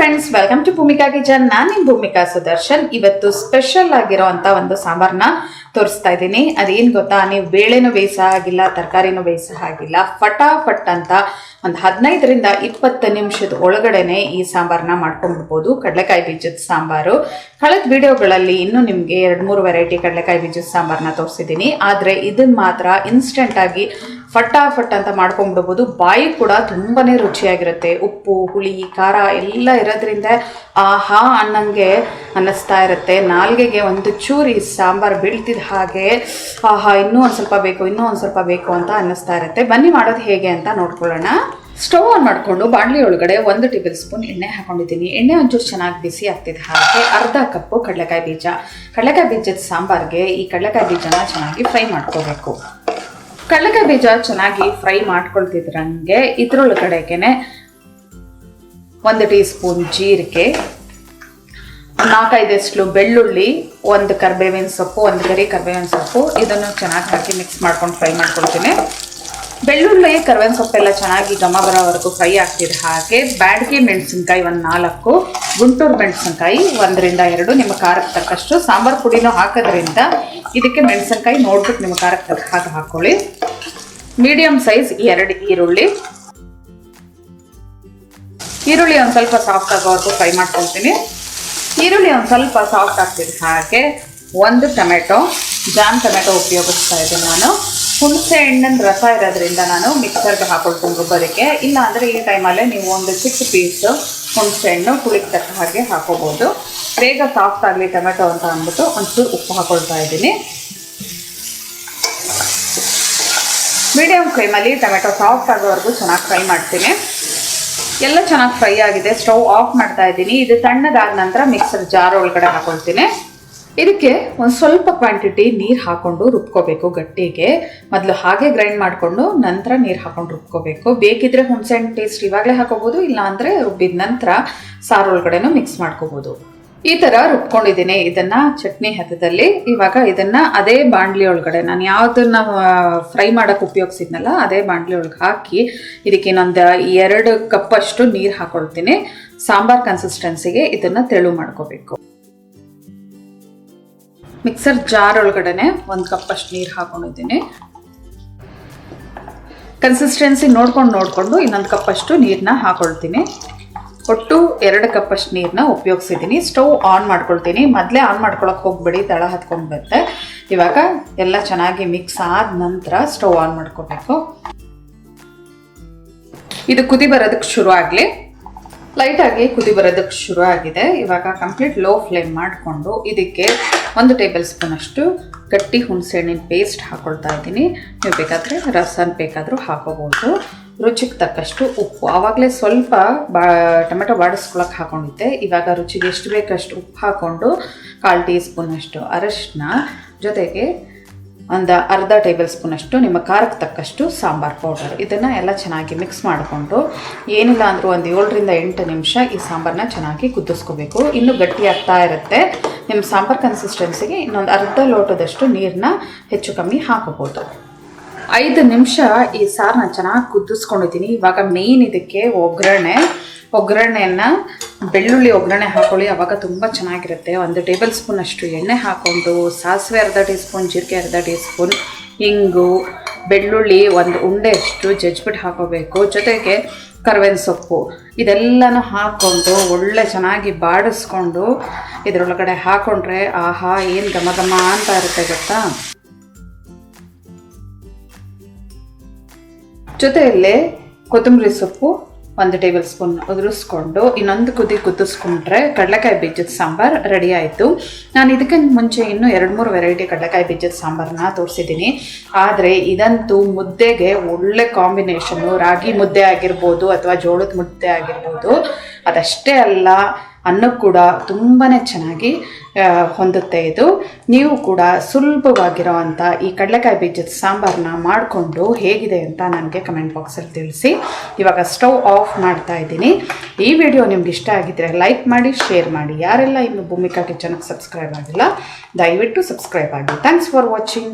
Friends, welcome to Bhoomika kitchen. ನಾನು ನಿಮ್ಮ ಭೂಮಿಕಾ ಸುದರ್ಶನ್. ಇವತ್ತು ಸ್ಪೆಷಲ್ ಆಗಿರೋಂಥ ಒಂದು ಸಾಂಬಾರನ್ನ ತೋರಿಸ್ತಾ ಇದ್ದೀನಿ. ಅದೇನು ಗೊತ್ತಾ, ನೀವು ಬೇಳೆನೂ ಬೇಯಿಸೋ ಹಾಗಿಲ್ಲ, ತರಕಾರಿನೂ ಬೇಯಿಸೋ ಹಾಗಿಲ್ಲ, ಫಟಾಫಟ್ ಅಂತ ಒಂದು 15ರಿಂದ 20 ನಿಮಿಷದ ಒಳಗಡೆನೆ ಈ ಸಾಂಬಾರನ್ನ ಮಾಡ್ಕೊಂಡ್ಬಿಡ್ಬೋದು. ಕಡಲೆಕಾಯಿ ಬೀಜದ ಸಾಂಬಾರು. ಕಳೆದ ವಿಡಿಯೋಗಳಲ್ಲಿ ಇನ್ನೂ ನಿಮಗೆ 2-3 ವೆರೈಟಿ ಕಡಲೆಕಾಯಿ ಬೀಜದ ಸಾಂಬಾರನ್ನ ತೋರಿಸಿದ್ದೀನಿ. ಆದರೆ ಇದನ್ನು ಮಾತ್ರ ಇನ್ಸ್ಟೆಂಟಾಗಿ ಫಟಾಫಟ್ ಅಂತ ಮಾಡ್ಕೊಂಡ್ಬಿಡ್ಬೋದು. ಬಾಯಿ ಕೂಡ ತುಂಬಾ ರುಚಿಯಾಗಿರುತ್ತೆ. ಉಪ್ಪು, ಹುಳಿ, ಖಾರ ಎಲ್ಲ ಇರೋದ್ರಿಂದ ಆಹಾ ಅನ್ನಂಗೆ ಅನ್ನಿಸ್ತಾ ಇರುತ್ತೆ. ನಾಲ್ಗೆಗೆ ಒಂದು ಚೂರಿ ಸಾಂಬಾರು ಬೀಳ್ತಿದ್ದ ಹಾಗೆ ಆಹಾ ಇನ್ನೂ ಒಂದು ಸ್ವಲ್ಪ ಬೇಕು ಅಂತ ಅನ್ನಿಸ್ತಾ ಇರುತ್ತೆ. ಬನ್ನಿ ಮಾಡೋದು ಹೇಗೆ ಅಂತ ನೋಡ್ಕೊಳ್ಳೋಣ. ಸ್ಟವ್ ಆನ್ ಮಾಡಿಕೊಂಡು ಬಾಣಲಿ ಒಳಗಡೆ 1 ಟೇಬಲ್ ಸ್ಪೂನ್ ಎಣ್ಣೆ ಹಾಕೊಂಡಿದ್ದೀನಿ. ಎಣ್ಣೆ ಒಂಚೂರು ಚೆನ್ನಾಗಿ ಬಿಸಿ ಆಗ್ತಿದೆ ಹಾಗೆ ಅರ್ಧ ಕಪ್ಪು ಕಡಲೆಕಾಯಿ ಬೀಜದ ಸಾಂಬಾರ್ಗೆ ಈ ಕಡಲೆಕಾಯಿ ಬೀಜನ ಚೆನ್ನಾಗಿ ಫ್ರೈ ಮಾಡ್ಕೋಬೇಕು. ಕಡಲೆಕಾಯಿ ಬೀಜ ಚೆನ್ನಾಗಿ ಫ್ರೈ ಮಾಡ್ಕೊಳ್ತಿದ್ರಂಗೆ ಇದ್ರೊಳಗಡೆಗೆ 1 ಟೀ ಸ್ಪೂನ್ ಜೀರಿಗೆ, 4-5 ಬೆಳ್ಳುಳ್ಳಿ, 1 ಕರಿಬೇವಿನ ಸೊಪ್ಪು, 1 ಗರಿ ಕರಿಬೇವಿನ ಸೊಪ್ಪು, ಇದನ್ನು ಚೆನ್ನಾಗಿ ಹಾಕಿ ಮಿಕ್ಸ್ ಮಾಡ್ಕೊಂಡು ಫ್ರೈ ಮಾಡ್ಕೊಳ್ತೀನಿ. ಬೆಳ್ಳುಳ್ಳಿ ಕರಿಬೇವಿನ ಸೊಪ್ಪೆಲ್ಲ ಚೆನ್ನಾಗಿ ಘಮ ಬರೋವರೆಗೂ ಫ್ರೈ ಆಗ್ತಿದೆ ಹಾಗೆ ಬ್ಯಾಡಗಿ ಮೆಣಸಿನ್ಕಾಯಿ 4, ಗುಂಟೂರು ಮೆಣಸಿನ್ಕಾಯಿ 1ರಿಂದ 2 ನಿಮ್ಮ ಖಾರಕ್ಕೆ ತಕ್ಕಷ್ಟು. ಸಾಂಬಾರು ಪುಡಿನೂ ಹಾಕೋದ್ರಿಂದ ಇದಕ್ಕೆ ಮೆಣಸಿನ್ಕಾಯಿ ನೋಡ್ಬಿಟ್ಟು ನಿಮ್ಮ ಖಾರಕ್ಕೆ ತಕ್ಕ ಹಾಗೆ ಹಾಕ್ಕೊಳ್ಳಿ. ಮೀಡಿಯಂ ಸೈಜ್ 2 ಈರುಳ್ಳಿ ಒಂದು ಸ್ವಲ್ಪ ಸಾಫ್ಟ್ ಆಗೋವರೆಗೂ ಫ್ರೈ ಮಾಡ್ಕೊಳ್ತೀನಿ. ಈರುಳ್ಳಿ ಒಂದು ಸ್ವಲ್ಪ ಸಾಫ್ಟ್ ಆಗ್ತಿದೆ ಹಾಗೆ 1 ಟೊಮೆಟೊ, ಜಾಮ್ ಟೊಮೆಟೊ ಉಪಯೋಗಿಸ್ತಾ ಇದ್ದೀನಿ ನಾನು. ಹುಣಸೆ ಹಣ್ಣಿನ ರಸ ಇರೋದ್ರಿಂದ ನಾನು ಮಿಕ್ಸರ್ಗೆ ಹಾಕೊಳ್ತೀನಿ ರುಬ್ಬೋದಕ್ಕೆ. ಇಲ್ಲ ಅಂದರೆ ಈ ಟೈಮಲ್ಲೇ ನೀವು 1 ಚಿಕ್ಕ ಪೀಸ್ ಹುಣಸೆ ಹಣ್ಣು ಹುಳಿಗೆ ತಕ್ಕ ಹಾಗೆ ಹಾಕೋಬೋದು. ಬೇಗ ಸಾಫ್ಟ್ ಆಗಲಿ ಟೊಮೆಟೊ ಅಂತ ಅಂದ್ಬಿಟ್ಟು ಒಂಚೂರು ಉಪ್ಪು ಹಾಕೊಳ್ತಾ ಇದ್ದೀನಿ. ಮೀಡಿಯಂ ಫ್ಲೇಮಲ್ಲಿ ಟೊಮೆಟೊ ಸಾಫ್ಟ್ ಆಗೋವರೆಗೂ ಚೆನ್ನಾಗಿ ಫ್ರೈ ಮಾಡ್ತೀನಿ. ಎಲ್ಲ ಚೆನ್ನಾಗಿ ಫ್ರೈ ಆಗಿದೆ. ಸ್ಟವ್ ಆಫ್ ಮಾಡ್ತಾ ಇದ್ದೀನಿ. ಇದು ತಣ್ಣಗಾದ ನಂತರ ಮಿಕ್ಸರ್ ಜಾರ್ ಒಳಗಡೆ ಹಾಕೊಳ್ತೀನಿ. ಇದಕ್ಕೆ ಒಂದು ಸ್ವಲ್ಪ ಕ್ವಾಂಟಿಟಿ ನೀರು ಹಾಕ್ಕೊಂಡು ರುಬ್ಕೋಬೇಕು ಗಟ್ಟಿಗೆ. ಮೊದಲು ಹಾಗೆ ಗ್ರೈಂಡ್ ಮಾಡಿಕೊಂಡು ನಂತರ ನೀರು ಹಾಕ್ಕೊಂಡು ರುಬ್ಕೋಬೇಕು. ಬೇಕಿದ್ರೆ ಹುಣಸೆ ಹಣ್ಣು ಪೇಸ್ಟ್ ಇವಾಗಲೇ ಹಾಕೋಬೋದು, ಇಲ್ಲ ಅಂದರೆ ರುಬ್ಬಿದ ನಂತರ ಸಾರು ಒಳಗಡೆನೂ ಮಿಕ್ಸ್ ಮಾಡ್ಕೋಬೋದು. ಈ ಥರ ರುಬ್ಕೊಂಡಿದ್ದೀನಿ ಇದನ್ನು ಚಟ್ನಿ ಹದದಲ್ಲಿ. ಇವಾಗ ಇದನ್ನು ಅದೇ ಬಾಣಲಿ ಒಳಗಡೆ ನಾನು ಯಾವುದನ್ನ ಫ್ರೈ ಮಾಡೋಕ್ಕೆ ಉಪಯೋಗಿಸಿದ್ನಲ್ಲ ಅದೇ ಬಾಣಲಿ ಒಳಗೆ ಹಾಕಿ ಇದಕ್ಕೆ ಇನ್ನೊಂದು 2 ಕಪ್ಪಷ್ಟು ನೀರು ಹಾಕೊಳ್ತೀನಿ. ಸಾಂಬಾರ್ ಕನ್ಸಿಸ್ಟೆನ್ಸಿಗೆ ಇದನ್ನು ತೆಳು ಮಾಡ್ಕೋಬೇಕು. ಮಿಕ್ಸರ್ ಜಾರ್ ಒಳಗಡೆ 1 ಕಪ್ಪಷ್ಟು ನೀರು ಹಾಕೊಂಡಿದ್ದೀನಿ. ಕನ್ಸಿಸ್ಟೆನ್ಸಿ ನೋಡ್ಕೊಂಡು ಇನ್ನೊಂದು ಕಪ್ಪಷ್ಟು ನೀರನ್ನ ಹಾಕೊಳ್ತೀನಿ. ಒಟ್ಟು 2 ಕಪ್ಪಷ್ಟು ನೀರನ್ನ ಉಪಯೋಗಿಸಿದ್ದೀನಿ. ಸ್ಟವ್ ಆನ್ ಮಾಡ್ಕೊಳ್ತೀನಿ. ಮೊದಲೇ ಆನ್ ಮಾಡ್ಕೊಳಕ್ಕೆ ಹೋಗ್ಬೇಡಿ, ತಳ ಹತ್ಕೊಂಡು ಬರುತ್ತೆ. ಇವಾಗ ಎಲ್ಲ ಚೆನ್ನಾಗಿ ಮಿಕ್ಸ್ ಆದ ನಂತರ ಸ್ಟವ್ ಆನ್ ಮಾಡ್ಕೋಬೇಕು. ಇದು ಕುದಿ ಬರೋದಕ್ಕೆ ಶುರು ಆಗಲಿ. ಲೈಟಾಗಿ ಕುದಿ ಬರೋದಕ್ಕೆ ಶುರು ಆಗಿದೆ. ಇವಾಗ ಕಂಪ್ಲೀಟ್ ಲೋ ಫ್ಲೇಮ್ ಮಾಡಿಕೊಂಡು ಇದಕ್ಕೆ 1 ಟೇಬಲ್ ಸ್ಪೂನ್ ಅಷ್ಟು ಗಟ್ಟಿ ಹುಣಸೆ ಹಣ್ಣಿನ ಪೇಸ್ಟ್ ಹಾಕೊಳ್ತಾ ಇದ್ದೀನಿ. ನೀವು ಬೇಕಾದರೆ ರಸನ ಬೇಕಾದರೂ ಹಾಕೋಬೋದು. ರುಚಿಗೆ ತಕ್ಕಷ್ಟು ಉಪ್ಪು. ಆವಾಗಲೇ ಸ್ವಲ್ಪ ಟೊಮೆಟೊ ಬಾಡಿಸ್ಕೊಳಕ್ಕೆ ಹಾಕೊಂಡಿದ್ದೆ. ಇವಾಗ ರುಚಿಗೆ ಎಷ್ಟು ಬೇಕಷ್ಟು ಉಪ್ಪು ಹಾಕ್ಕೊಂಡು 1/4 ಟೀ ಸ್ಪೂನ್ ಅಷ್ಟು ಅರಶಿನ, ಜೊತೆಗೆ ಒಂದು ಅರ್ಧ ಟೇಬಲ್ ಸ್ಪೂನ್ ಅಷ್ಟು ನಿಮ್ಮ ಖಾರಕ್ಕೆ ತಕ್ಕಷ್ಟು ಸಾಂಬಾರು ಪೌಡರ್. ಇದನ್ನು ಎಲ್ಲ ಚೆನ್ನಾಗಿ ಮಿಕ್ಸ್ ಮಾಡಿಕೊಂಡು ಏನಿಲ್ಲ ಅಂದರೂ ಒಂದು 7ರಿಂದ 8 ನಿಮಿಷ ಈ ಸಾಂಬಾರನ್ನ ಚೆನ್ನಾಗಿ ಕುದಿಸ್ಕೋಬೇಕು. ಇನ್ನೂ ಗಟ್ಟಿ ಆಗ್ತಾ ಇರುತ್ತೆ. ನಿಮ್ಮ ಸಾಂಬಾರು ಕನ್ಸಿಸ್ಟೆನ್ಸಿಗೆ ಇನ್ನೊಂದು ಅರ್ಧ ಲೋಟದಷ್ಟು ನೀರನ್ನ ಹೆಚ್ಚು ಕಮ್ಮಿ ಹಾಕೋಬೋದು. 5 ನಿಮಿಷ ಈ ಸಾರನ್ನ ಚೆನ್ನಾಗಿ ಕುದಿಸ್ಕೊಂಡಿದ್ದೀನಿ. ಇವಾಗ ಮೇಯ್ನ್ ಇದಕ್ಕೆ ಒಗ್ಗರಣೆಯನ್ನು ಬೆಳ್ಳುಳ್ಳಿ ಒಗ್ಗರಣೆ ಹಾಕೊಳ್ಳಿ, ಆವಾಗ ತುಂಬ ಚೆನ್ನಾಗಿರುತ್ತೆ. 1 ಟೇಬಲ್ ಸ್ಪೂನ್ ಅಷ್ಟು ಎಣ್ಣೆ ಹಾಕ್ಕೊಂಡು ಸಾಸಿವೆ ಅರ್ಧ ಟೀ ಸ್ಪೂನ್, ಜೀರಿಗೆ ಅರ್ಧ ಟೀ ಸ್ಪೂನ್, ಇಂಗು, ಬೆಳ್ಳುಳ್ಳಿ 1 ಉಂಡೆಯಷ್ಟು ಜಜ್ಬಿಟ್ಟು ಹಾಕೋಬೇಕು. ಜೊತೆಗೆ ಕರಿಬೇವಿನ ಸೊಪ್ಪು ಇದೆಲ್ಲನೂ ಹಾಕ್ಕೊಂಡು ಒಳ್ಳೆ ಚೆನ್ನಾಗಿ ಬಾಡಿಸ್ಕೊಂಡು ಇದರೊಳಗಡೆ ಹಾಕ್ಕೊಂಡ್ರೆ ಆಹಾ ಏನು ಘಮ ಘಮ ಅಂತ ಇರುತ್ತೆ ಗೊತ್ತಾ. ಜೊತೆಯಲ್ಲೇ ಕೊತ್ತಂಬರಿ ಸೊಪ್ಪು 1 ಟೇಬಲ್ ಸ್ಪೂನ್ ಉದುರಿಸ್ಕೊಂಡು ಇನ್ನೊಂದು ಕುದಿಸ್ಕೊಂಡ್ರೆ ಕಡಲೆಕಾಯಿ ಬೀಜದ ಸಾಂಬಾರು ರೆಡಿ ಆಯಿತು. ನಾನು ಇದಕ್ಕಿಂತ ಮುಂಚೆ ಇನ್ನೂ 2-3 ವೆರೈಟಿ ಕಡಲೆಕಾಯಿ ಬೀಜದ ಸಾಂಬಾರನ್ನ ತೋರಿಸಿದ್ದೀನಿ. ಆದರೆ ಇದಂತೂ ಮುದ್ದೆಗೆ ಒಳ್ಳೆ ಕಾಂಬಿನೇಷನ್ನು. ರಾಗಿ ಮುದ್ದೆ ಆಗಿರ್ಬೋದು ಅಥವಾ ಜೋಳದ ಮುದ್ದೆ ಆಗಿರ್ಬೋದು. ಅದಷ್ಟೇ ಅಲ್ಲ, ಅನ್ನಕ್ಕೆ ಕೂಡ ತುಂಬಾ ಚೆನ್ನಾಗಿ ಹೊಂದುತ್ತೆ ಇದು. ನೀವು ಕೂಡ ಸುಲಭವಾಗಿರೋವಂಥ ಈ ಕಡಲೆಕಾಯಿ ಬೀಜದ ಸಾಂಬಾರನ್ನ ಮಾಡಿಕೊಂಡು ಹೇಗಿದೆ ಅಂತ ನನಗೆ ಕಮೆಂಟ್ ಬಾಕ್ಸಲ್ಲಿ ತಿಳಿಸಿ. ಇವಾಗ ಸ್ಟವ್ ಆಫ್ ಮಾಡ್ತಾ ಇದ್ದೀನಿ. ಈ ವಿಡಿಯೋ ನಿಮ್ಗೆ ಇಷ್ಟ ಆಗಿದ್ದರೆ ಲೈಕ್ ಮಾಡಿ, ಶೇರ್ ಮಾಡಿ. ಯಾರೆಲ್ಲ ಇನ್ನು ಭೂಮಿಕಾ ಕಿಚನ್ಗೆ ಸಬ್ಸ್ಕ್ರೈಬ್ ಆಗಿಲ್ಲ ದಯವಿಟ್ಟು ಸಬ್ಸ್ಕ್ರೈಬ್ ಆಗಿ. Thanks for watching.